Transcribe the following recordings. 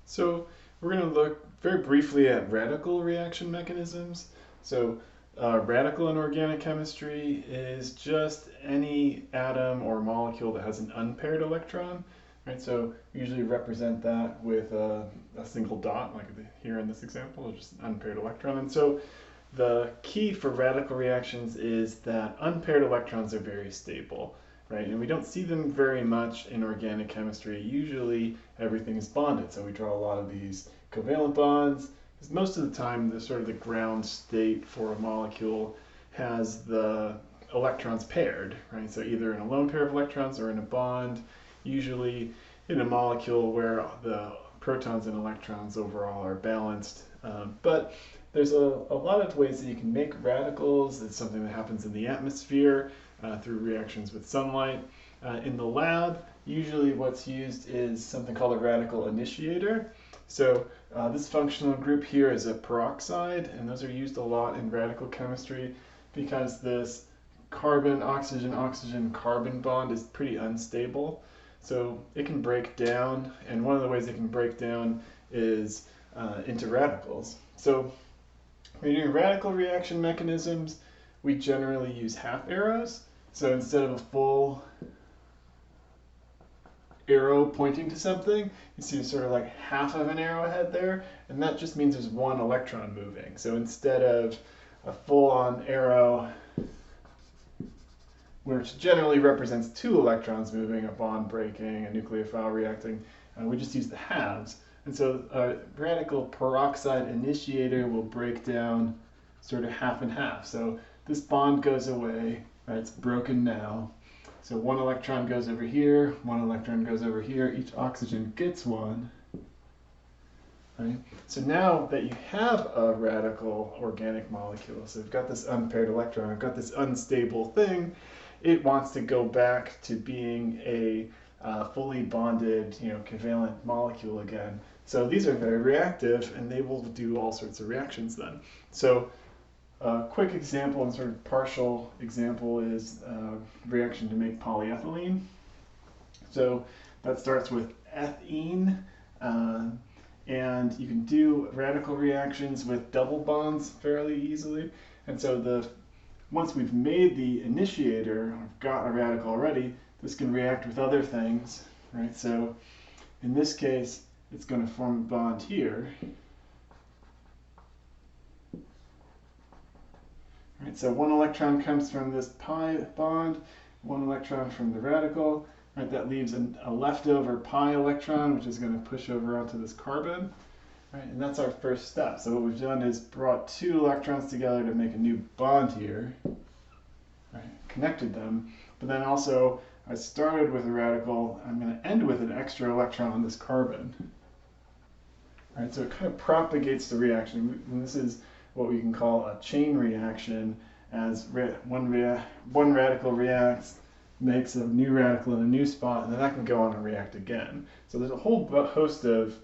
So we're going to look very briefly at radical reaction mechanisms. So radical in organic chemistry is just any atom or molecule that has an unpaired electron, right? So we usually represent that with a single dot, like here in this example, just an unpaired electron. And so the key for radical reactions is that unpaired electrons are very stable, right? And we don't see them very much in organic chemistry. Usually everything is bonded, so we draw a lot of these covalent bonds, because most of the time the sort of the ground state for a molecule has the electrons paired, right? So either in a lone pair of electrons or in a bond, usually in a molecule where the protons and electrons overall are balanced. But there's a lot of ways that you can make radicals. It's something that happens in the atmosphere through reactions with sunlight. In the lab, usually what's used is something called a radical initiator. So this functional group here is a peroxide, and those are used a lot in radical chemistry because this carbon-oxygen-oxygen carbon bond is pretty unstable. So it can break down, and one of the ways it can break down is into radicals. So when you're doing radical reaction mechanisms, we generally use half arrows. So instead of a full arrow pointing to something, you see sort of like half of an arrowhead there, and that just means there's one electron moving. So instead of a full-on arrow, which generally represents two electrons moving, a bond breaking, a nucleophile reacting, we just use the halves. And so a radical peroxide initiator will break down sort of half and half. So this bond goes away, right? It's broken now. So one electron goes over here, one electron goes over here, each oxygen gets one. Right? So now that you have a radical organic molecule, so we've got this unpaired electron, I've got this unstable thing, it wants to go back to being a fully bonded, covalent molecule again. So these are very reactive, and they will do all sorts of reactions then. So a quick example and sort of partial example is reaction to make polyethylene. So that starts with ethene, and you can do radical reactions with double bonds fairly easily. And so once we've made the initiator, I've got a radical already, this can react with other things, right? So in this case, it's going to form a bond here. Right, so one electron comes from this pi bond, one electron from the radical. Right, that leaves a leftover pi electron, which is going to push over onto this carbon. Right, and that's our first step. So what we've done is brought two electrons together to make a new bond here. Right, connected them. But then also, I started with a radical. I'm going to end with an extra electron on this carbon. Right, so it kind of propagates the reaction. And this is what we can call a chain reaction, as one radical reacts, makes a new radical in a new spot, and then that can go on and react again. So there's a whole host of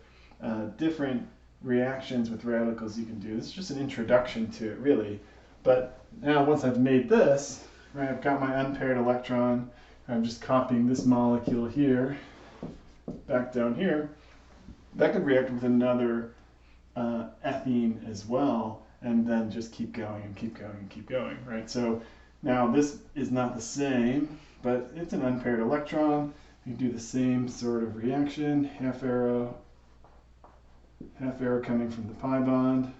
different reactions with radicals you can do. This is just an introduction to it, really. But now once I've made this, right, I've got my unpaired electron, I'm just copying this molecule here, back down here. That could react with another ethene as well, and then just keep going and keep going and keep going, right? So now this is not the same, but it's an unpaired electron. You do the same sort of reaction, half arrow coming from the pi bond,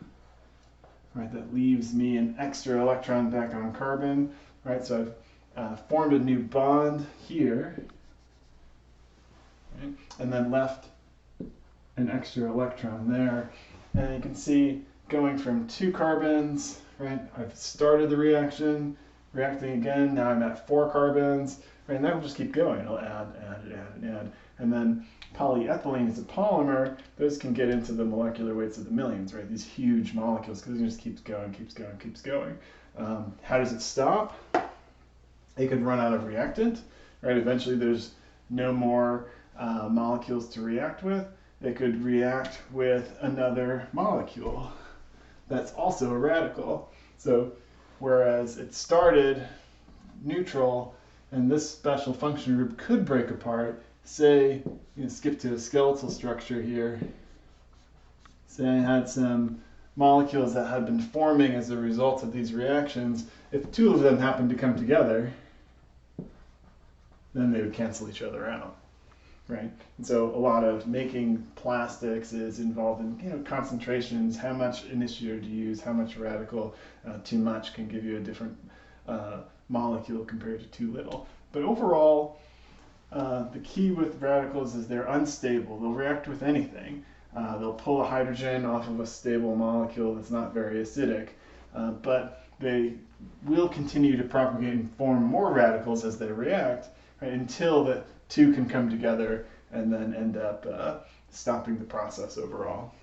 right? That leaves me an extra electron back on carbon, right? So I've formed a new bond here, right? And then left an extra electron there. And you can see going from two carbons, right? I've started the reaction, reacting again. Now I'm at 4 carbons, right? And that will just keep going. It'll add. And then polyethylene is a polymer. Those can get into the molecular weights of the millions, right? These huge molecules, because it just keeps going. How does it stop? It could run out of reactant, right? Eventually there's no more molecules to react with. It could react with another molecule that's also a radical. So whereas it started neutral, and this special function group could break apart, say, skip to a skeletal structure here, say I had some molecules that had been forming as a result of these reactions, if two of them happened to come together, then they would cancel each other out, right? And so a lot of making plastics is involved in concentrations. How much initiator do you use? How much radical? Too much can give you a different molecule compared to too little. But overall, the key with radicals is they're unstable. They'll react with anything. They'll pull a hydrogen off of a stable molecule that's not very acidic, but they will continue to propagate and form more radicals as they react, right, until the two can come together and then end up stopping the process overall.